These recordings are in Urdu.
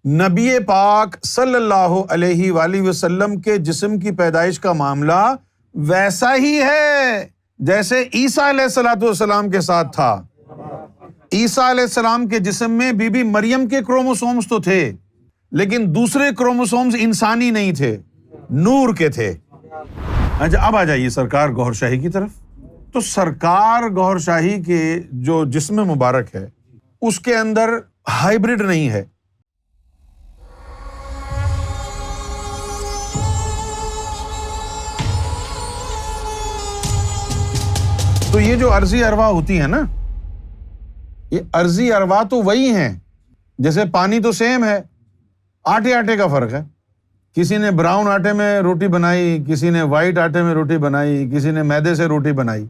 نبی پاک صلی اللہ علیہ وآلہ وسلم کے جسم کی پیدائش کا معاملہ ویسا ہی ہے جیسے عیسیٰ علیہ الصلوۃ والسلام کے ساتھ تھا۔ عیسیٰ علیہ السلام کے جسم میں بی بی مریم کے کروموسومز تو تھے، لیکن دوسرے کروموسومز انسانی نہیں تھے، نور کے تھے۔ اچھا، اب آ جائیے سرکار گوہر شاہی کی طرف۔ تو سرکار گوہر شاہی کے جو جسم مبارک ہے اس کے اندر ہائبرڈ نہیں ہے۔ تو یہ جو عرضی ارواح ہوتی ہے نا، یہ عرضی ارواح تو وہی ہیں، جیسے پانی تو سیم ہے، آٹے کا فرق ہے۔ کسی نے براؤن آٹے میں روٹی بنائی، کسی نے وائٹ آٹے میں روٹی بنائی، کسی نے میدے سے روٹی بنائی۔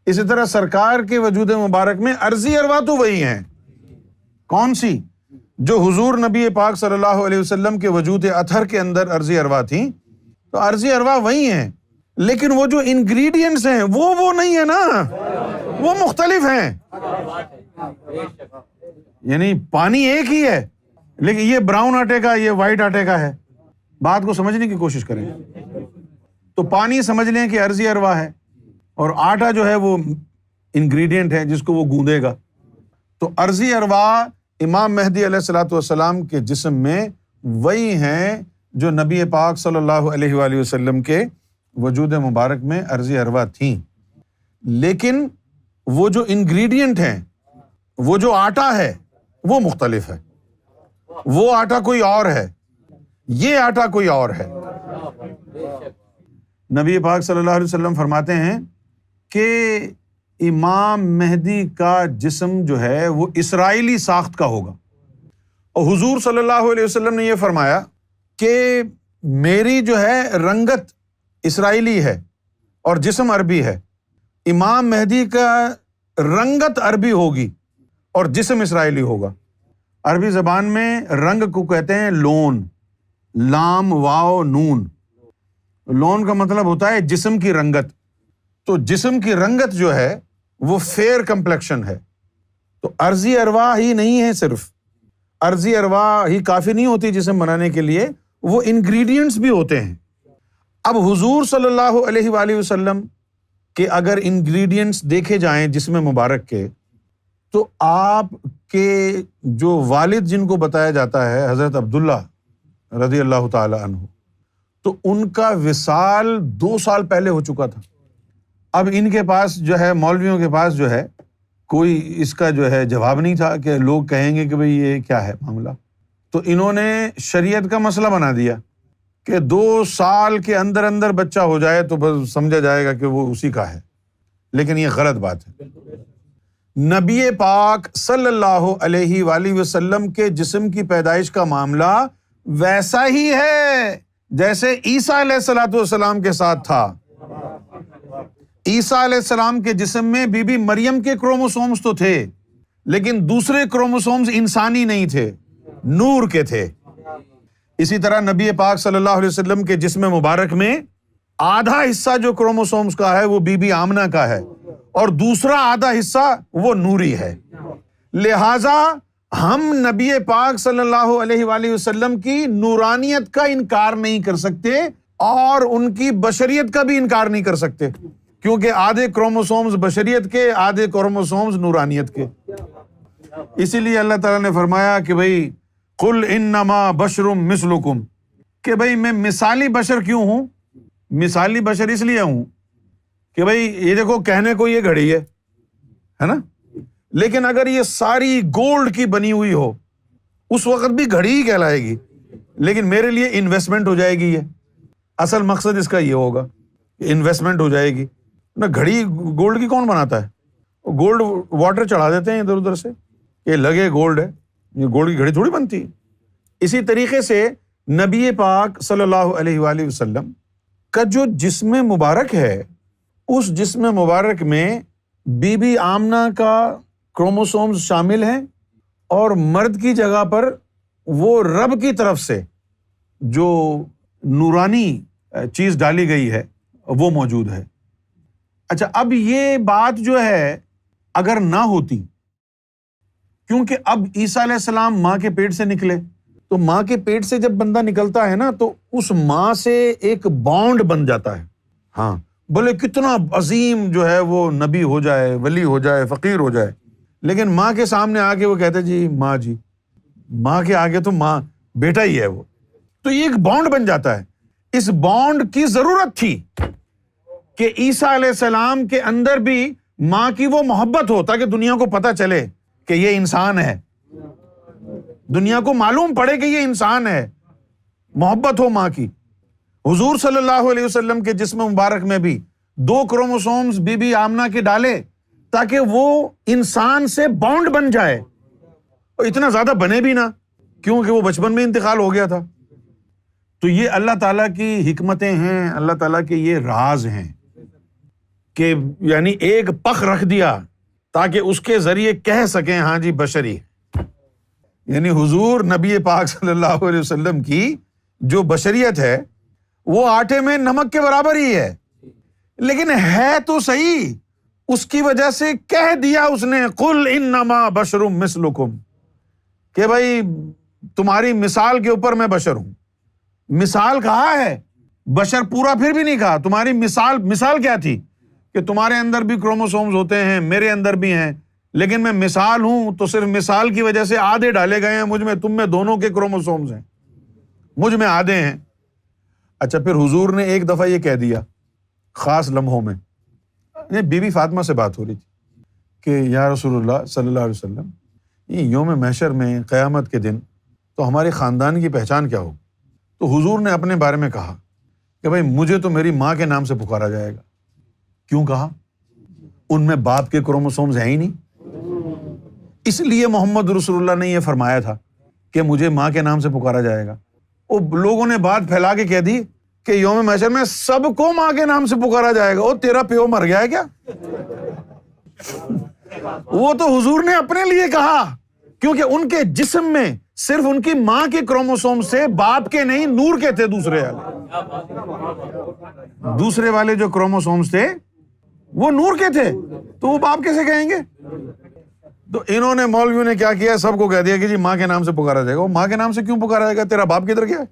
اسی طرح سرکار کے وجود مبارک میں عرضی ارواح تو وہی ہیں۔ کون سی؟ جو حضور نبی پاک صلی اللہ علیہ وسلم کے وجود اطہر کے اندر عرضی ارواح تھیں، تو عرضی ارواح وہی ہیں، لیکن وہ جو انگریڈینٹس ہیں وہ نہیں ہے نا، وہ مختلف ہیں۔ یعنی پانی ایک ہی ہے، لیکن یہ براؤن آٹے کا، یہ وائٹ آٹے کا ہے۔ بات کو سمجھنے کی کوشش کریں تو پانی سمجھ لیں کہ عرضی ارواح ہے، اور آٹا جو ہے وہ انگریڈینٹ ہے جس کو وہ گوندے گا۔ تو عرضی ارواح امام مہدی علیہ الصلوۃ والسلام کے جسم میں وہی ہیں جو نبی پاک صلی اللہ علیہ وآلہ وسلم کے وجود مبارک میں عرضی ارواح تھیں، لیکن وہ جو انگریڈینٹ ہیں، وہ جو آٹا ہے وہ مختلف ہے۔ وہ آٹا کوئی اور ہے، یہ آٹا کوئی اور ہے۔ نبی پاک صلی اللہ علیہ وسلم فرماتے ہیں کہ امام مہدی کا جسم جو ہے وہ اسرائیلی ساخت کا ہوگا، اور حضور صلی اللہ علیہ وسلم نے یہ فرمایا کہ میری جو ہے رنگت اسرائیلی ہے اور جسم عربی ہے، امام مہدی کا رنگت عربی ہوگی اور جسم اسرائیلی ہوگا۔ عربی زبان میں رنگ کو کہتے ہیں لون، لام واو نون۔ لون کا مطلب ہوتا ہے جسم کی رنگت۔ تو جسم کی رنگت جو ہے وہ فیئر کمپلیکشن ہے۔ تو عرضی ارواح ہی نہیں ہے، صرف عرضی ارواح ہی کافی نہیں ہوتی جسم بنانے کے لیے، وہ انگریڈینٹس بھی ہوتے ہیں۔ اب حضور صلی اللہ علیہ وآلہ وسلم کے اگر انگریڈینٹس دیکھے جائیں جسم مبارک کے، تو آپ کے جو والد جن کو بتایا جاتا ہے حضرت عبداللہ رضی اللہ تعالی عنہ، تو ان کا وصال 2 سال پہلے ہو چکا تھا۔ اب ان کے پاس جو ہے، مولویوں کے پاس جو ہے، کوئی اس کا جو ہے جواب نہیں تھا کہ لوگ کہیں گے کہ بھئی یہ کیا ہے معاملہ۔ تو انہوں نے شریعت کا مسئلہ بنا دیا کہ 2 سال کے اندر اندر بچہ ہو جائے تو بس سمجھا جائے گا کہ وہ اسی کا ہے، لیکن یہ غلط بات ہے۔ نبی پاک صلی اللہ علیہ وآلہ وسلم کے جسم کی پیدائش کا معاملہ ویسا ہی ہے جیسے عیسیٰ علیہ الصلوۃ والسلام کے ساتھ تھا۔ عیسیٰ علیہ السلام کے جسم میں بی بی مریم کے کروموسومز تو تھے، لیکن دوسرے کروموسومز انسانی نہیں تھے، نور کے تھے۔ اسی طرح نبی پاک صلی اللہ علیہ وسلم کے جسم مبارک میں آدھا حصہ جو کروموسومز کا ہے وہ بی بی آمنہ کا ہے، اور دوسرا آدھا حصہ وہ نوری ہے۔ لہٰذا ہم نبی پاک صلی اللہ علیہ وآلہ وسلم کی نورانیت کا انکار نہیں کر سکتے، اور ان کی بشریت کا بھی انکار نہیں کر سکتے، کیونکہ آدھے کروموسومز بشریت کے، آدھے کروموسومز نورانیت کے۔ اسی لیے اللہ تعالیٰ نے فرمایا کہ بھئی قل انما بشر مثلکم، کہ بھئی میں مثالی بشر کیوں ہوں؟ مثالی بشر اس لیے ہوں کہ بھئی یہ دیکھو، کہنے کو یہ گھڑی ہے نا، لیکن اگر یہ ساری گولڈ کی بنی ہوئی ہو اس وقت بھی گھڑی ہی کہلائے گی، لیکن میرے لیے انویسٹمنٹ ہو جائے گی۔ یہ اصل مقصد اس کا یہ ہوگا کہ انویسٹمنٹ ہو جائے گی نا۔ گھڑی گولڈ کی کون بناتا ہے؟ گولڈ واٹر چڑھا دیتے ہیں ادھر ادھر سے، یہ لگے گولڈ ہے، یہ گولڈ کی گھڑی تھوڑی بنتی ہے۔ اسی طریقے سے نبی پاک صلی اللہ علیہ وآلہ وسلم کا جو جسم مبارک ہے، اس جسم مبارک میں بی بی آمنہ کا کروموسومز شامل ہیں، اور مرد کی جگہ پر وہ رب کی طرف سے جو نورانی چیز ڈالی گئی ہے وہ موجود ہے۔ اچھا، اب یہ بات جو ہے اگر نہ ہوتی، کیونکہ اب عیسیٰ علیہ السلام ماں کے پیٹ سے نکلے، تو ماں کے پیٹ سے جب بندہ نکلتا ہے نا تو اس ماں سے ایک بانڈ بن جاتا ہے. ہاں بولے کتنا عظیم جو ہے وہ نبی ہو جائے، ولی ہو جائے، فقیر ہو جائے، لیکن ماں کے سامنے آ کے وہ کہتے جی ماں، جی ماں کے آگے تو ماں بیٹا ہی ہے وہ. تو یہ ایک بانڈ بن جاتا ہے. اس بانڈ کی ضرورت تھی کہ عیسیٰ علیہ السلام کے اندر بھی ماں کی وہ محبت ہو تاکہ دنیا کو پتہ چلے کہ یہ انسان ہے، دنیا کو معلوم پڑے کہ یہ انسان ہے، محبت ہو ماں کی. حضور صلی اللہ علیہ وسلم کے جسم مبارک میں بھی 2 کروموسومز بی بی آمنہ کے ڈالے تاکہ وہ انسان سے بانڈ بن جائے، اور اتنا زیادہ بنے بھی نہ کیونکہ وہ بچپن میں انتقال ہو گیا تھا. تو یہ اللہ تعالیٰ کی حکمتیں ہیں، اللہ تعالیٰ کے یہ راز ہیں کہ یعنی ایک پخ رکھ دیا تاکہ اس کے ذریعے کہہ سکیں ہاں جی بشری. یعنی حضور نبی پاک صلی اللہ علیہ وسلم کی جو بشریت ہے وہ آٹے میں نمک کے برابر ہی ہے، لیکن ہے تو صحیح. اس کی وجہ سے کہہ دیا اس نے قل انما بشر مثلکم، کہ بھائی تمہاری مثال کے اوپر میں بشر ہوں. مثال کہا ہے، بشر پورا پھر بھی نہیں کہا. تمہاری مثال کیا تھی کہ تمہارے اندر بھی کروموسومز ہوتے ہیں، میرے اندر بھی ہیں، لیکن میں مثال ہوں تو صرف مثال کی وجہ سے آدھے ڈالے گئے ہیں مجھ میں، تم میں دونوں کے کروموسومز ہیں، مجھ میں آدھے ہیں. اچھا پھر حضور نے ایک دفعہ یہ کہہ دیا خاص لمحوں میں. بی بی فاطمہ سے بات ہو رہی تھی کہ یا رسول اللہ صلی اللہ علیہ وسلم، یہ یوم محشر میں قیامت کے دن تو ہمارے خاندان کی پہچان کیا ہو؟ تو حضور نے اپنے بارے میں کہا کہ بھائی مجھے تو میری ماں کے نام سے پکارا جائے گا. کیوں کہا؟ ان میں باپ کے کروموسومز ہیں ہی نہیں. اس لیے محمد رسول اللہ نے یہ فرمایا تھا کہ مجھے ماں کے نام سے پکارا جائے گا. وہ لوگوں نے بات پھیلا کے کہہ دی کہ یوم محشر میں سب کو ماں کے نام سے پکارا جائے گا. وہ تیرا پیو مر گیا ہے کیا؟ وہ تو حضور نے اپنے لیے کہا کیونکہ ان کے جسم میں صرف ان کی ماں کے کروموسوم سے، باپ کے نہیں، نور کے تھے. دوسرے والے جو کروموسومز تھے وہ نور کے تھے، تو وہ باپ کیسے کہیں گے؟ تو انہوں نے، مولویوں نے کیا کیا، سب کو کہہ دیا کہ جی ماں کے نام سے پکارا جائے گا. وہ ماں کے نام سے کیوں پکارا جائے گا؟ تیرا باپ کدھر گیا ہے؟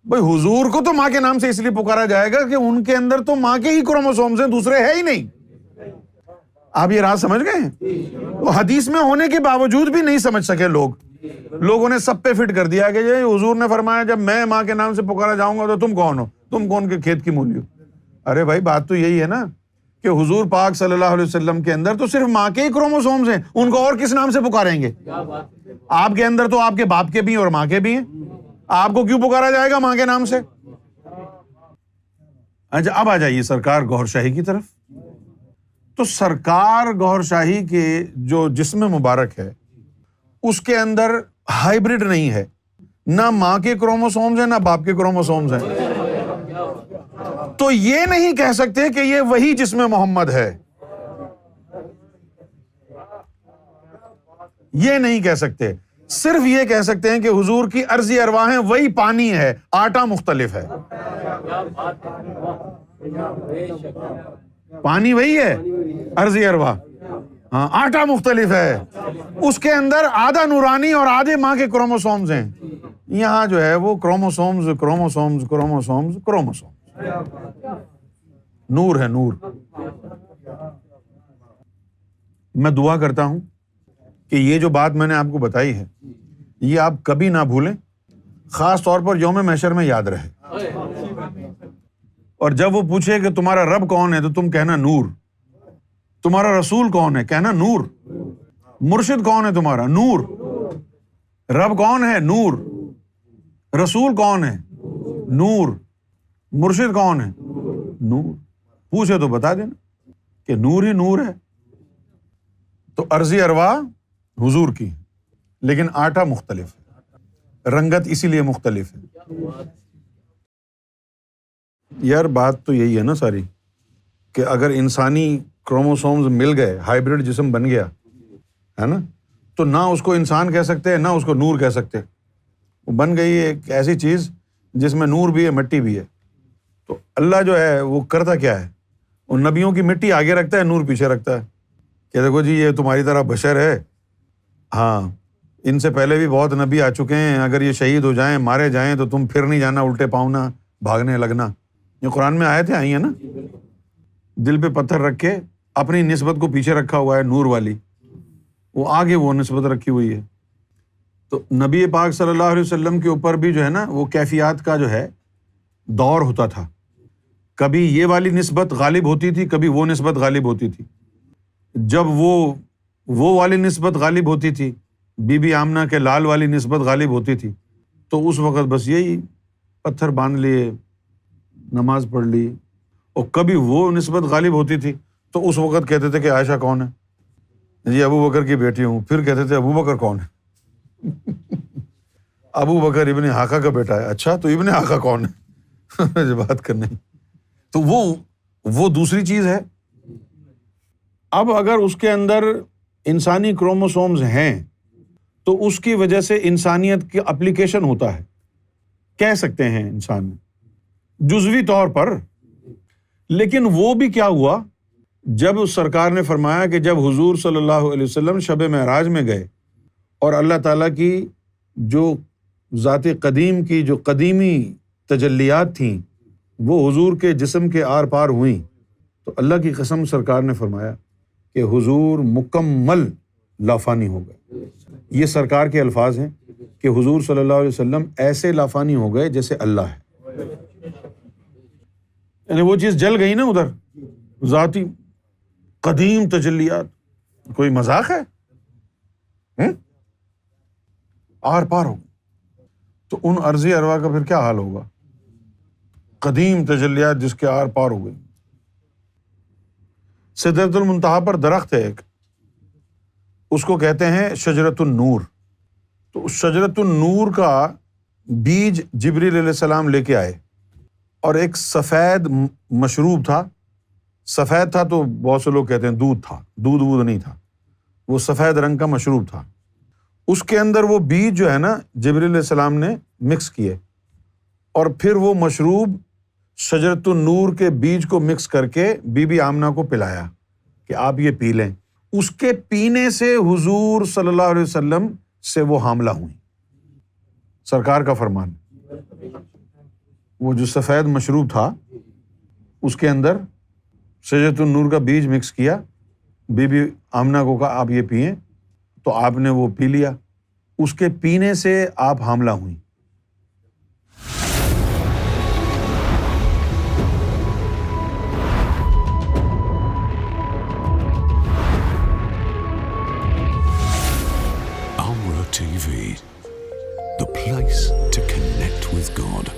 بھائی حضور کو تو ماں کے نام سے اس لیے پکارا جائے گا کہ ان کے اندر تو ماں کے ہی کروموسومز ہیں، دوسرے ہے ہی نہیں. آپ یہ راز سمجھ گئے ہیں؟ وہ حدیث میں ہونے کے باوجود بھی نہیں سمجھ سکے لوگوں نے سب پہ فٹ کر دیا کہ یہ حضور نے فرمایا جب میں ماں کے نام سے پکارا جاؤں گا تو تم کون ہو؟ تم کون کے کھیت کی مولی ہو؟ ارے بھائی بات تو یہی ہے نا کہ حضور پاک صلی اللہ علیہ وسلم کے اندر تو صرف ماں کے ہی کروموسومز ہیں، ان کو اور کس نام سے پکاریں گے؟ آپ کے اندر تو آپ کے باپ کے بھی ہیں اور ماں کے بھی ہیں، آپ کو کیوں پکارا جائے گا ماں کے نام سے؟ اچھا اب آ جائیے سرکار گوھر شاہی کی طرف. تو سرکار گوھر شاہی کے جو جسم مبارک ہے اس کے اندر ہائیبرڈ نہیں ہے، نہ ماں کے کروموسومز ہیں نہ باپ کے کروموسومز ہیں. تو یہ نہیں کہہ سکتے کہ یہ وہی جسم محمد ہے، یہ نہیں کہہ سکتے. صرف یہ کہہ سکتے ہیں کہ حضور کی ارضی ارواحیں وہی پانی ہے، آٹا مختلف ہے. پانی وہی ہے، ارضی ارواح ہاں، آٹا مختلف ہے. اس کے اندر آدھا نورانی اور آدھے ماں کے کروموسومز ہیں. یہاں جو ہے وہ کروموسومز نور ہے، نور. میں دعا کرتا ہوں کہ یہ جو بات میں نے آپ کو بتائی ہے یہ آپ کبھی نہ بھولیں، خاص طور پر یوم محشر میں یاد رہے. اور جب وہ پوچھے کہ تمہارا رب کون ہے تو تم کہنا نور. تمہارا رسول کون ہے؟ کہنا نور. مرشد کون ہے تمہارا؟ نور. رب کون ہے؟ نور. رسول کون ہے؟ نور. مرشد کون ہے؟ نور. پوچھے تو بتا دینا کہ نور ہی نور ہے. تو ارضی ارواح حضور کی لیکن آٹا مختلف ہے، رنگت اسی لیے مختلف ہے. یار بات تو یہی ہے نا ساری کہ اگر انسانی کروموسومز مل گئے، ہائیبرڈ جسم بن گیا ہے نا، تو نہ اس کو انسان کہہ سکتے نہ اس کو نور کہہ سکتے. وہ بن گئی ایک ایسی چیز جس میں نور بھی ہے مٹی بھی ہے. تو اللہ جو ہے وہ کرتا کیا ہے، وہ نبیوں کی مٹی آگے رکھتا ہے، نور پیچھے رکھتا ہے کہ دیکھو جی یہ تمہاری طرح بشر ہے، ہاں ان سے پہلے بھی بہت نبی آ چکے ہیں، اگر یہ شہید ہو جائیں، مارے جائیں تو تم پھر نہیں جانا الٹے پاؤں نہ بھاگنے لگنا. یہ قرآن میں آیتیں آئی ہیں نا. دل پہ پتھر رکھ کے اپنی نسبت کو پیچھے رکھا ہوا ہے نور والی، وہ آگے وہ نسبت رکھی ہوئی ہے. تو نبی پاک صلی اللہ علیہ وسلم کے اوپر بھی جو ہے نا وہ کیفیات کا جو ہے دور ہوتا تھا. کبھی یہ والی نسبت غالب ہوتی تھی، کبھی وہ نسبت غالب ہوتی تھی. جب وہ والی نسبت غالب ہوتی تھی، بی بی آمنہ کے لال والی نسبت غالب ہوتی تھی، تو اس وقت بس یہی پتھر باندھ لیے، نماز پڑھ لی. اور کبھی وہ نسبت غالب ہوتی تھی تو اس وقت کہتے تھے کہ عائشہ کون ہے؟ جی ابو بکر کی بیٹی ہوں. پھر کہتے تھے ابو بکر کون ہے؟ ابو بکر ابن حاقہ کا بیٹا ہے. اچھا تو ابن حاقہ کون ہے؟ بات کرنے. تو وہ دوسری چیز ہے. اب اگر اس کے اندر انسانی کروموسومز ہیں تو اس کی وجہ سے انسانیت کی اپلیکیشن ہوتا ہے، کہہ سکتے ہیں انسان جزوی طور پر. لیکن وہ بھی کیا ہوا جب سرکار نے فرمایا کہ جب حضور صلی اللہ علیہ وسلم شب معراج میں گئے اور اللہ تعالیٰ کی جو ذات قدیم کی جو قدیمی تجلیات تھیں وہ حضور کے جسم کے آر پار ہوئیں، تو اللہ کی قسم سرکار نے فرمایا کہ حضور مکمل لافانی ہو گئے. یہ سرکار کے الفاظ ہیں کہ حضور صلی اللہ علیہ وسلم ایسے لافانی ہو گئے جیسے اللہ ہے. یعنی وہ چیز جل گئی نا ادھر، ذاتی قدیم تجلیات. کوئی مذاق ہے؟ آر پار ہو. تو ان ارضی ارواح کا پھر کیا حال ہوگا؟ قدیم تجلیات جس کے آر پار ہو گئی. سدرۃ المنتہا پر درخت ہے ایک، اس کو کہتے ہیں شجرۃ النور. تو اس شجرۃ النور کا بیج جبریل علیہ السلام لے کے آئے، اور ایک سفید مشروب تھا. سفید تھا تو بہت سے لوگ کہتے ہیں دودھ تھا، دودھ نہیں تھا، وہ سفید رنگ کا مشروب تھا. اس کے اندر وہ بیج جو ہے نا جبریل علیہ السلام نے مکس کیے، اور پھر وہ مشروب شجرۃ النور کے بیج کو مکس کر کے بی بی آمنہ کو پلایا کہ آپ یہ پی لیں. اس کے پینے سے حضور صلی اللہ علیہ وسلم سے وہ حاملہ ہوئی. سرکار کا فرمان. وہ جو سفید مشروب تھا اس کے اندر شجرۃ النور کا بیج مکس کیا، بی بی آمنہ کو کہا آپ یہ پئیں، تو آپ نے وہ پی لیا. اس کے پینے سے آپ حاملہ ہوئیں. Amra TV, the place to connect with God.